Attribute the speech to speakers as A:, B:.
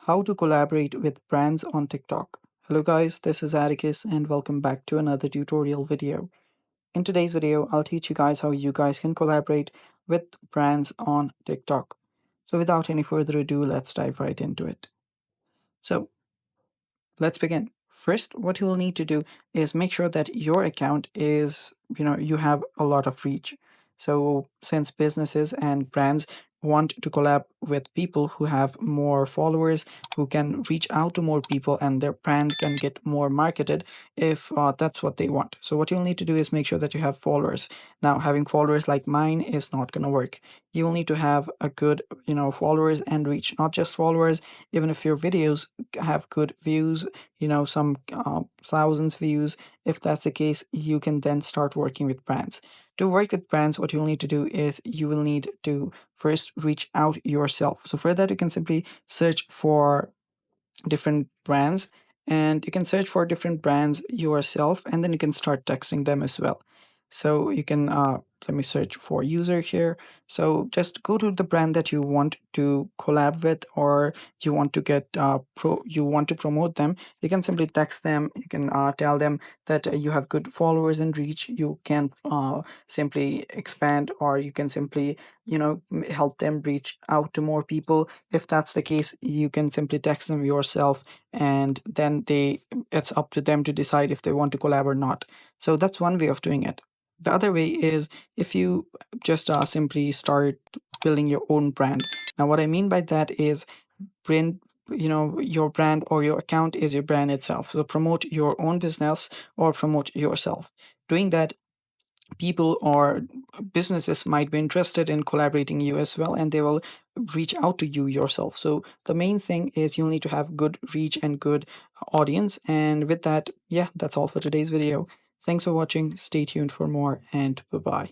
A: How to collaborate with brands on TikTok. Hello guys, this is Atticus and welcome back to another tutorial video. In today's video, I'll teach you guys how you guys can collaborate with brands on TikTok. So without any further ado, let's dive right into it. So let's begin. First, what you will need to do is make sure that your account is, you have a lot of reach. So, since businesses and brands want to collab with people who have more followers, who can reach out to more people, and their brand can get more marketed if that's what they want. So, what you'll need to do is make sure that you have followers. Now, having followers like mine is not going to work. You will need to have a good, followers and reach, not just followers. Even if your videos have good views, some thousands views, if that's the case, you can then start working with brands. To work with brands, what you'll need to do is you will need to first reach out yourself. So for that, you can simply search for different brands, and you can search for different brands yourself, and then you can start texting them as well. So you can let me search for user here. So just go to the brand that you want to collab with, or you want to get you want to promote them. You can simply text them. You can tell them that you have good followers and reach. You can simply expand, or you can simply help them reach out to more people. If that's the case, you can simply text them yourself, and then it's up to them to decide if they want to collab or not. So that's one way of doing it. The other way is if you just simply start building your own brand. Now, what I mean by that is brand, your brand or your account is your brand itself. So promote your own business or promote yourself. Doing that, people or businesses might be interested in collaborating you as well, and they will reach out to you yourself. So the main thing is you'll need to have good reach and good audience. And with that, yeah, that's all for today's video. Thanks for watching. Stay tuned for more, and bye bye.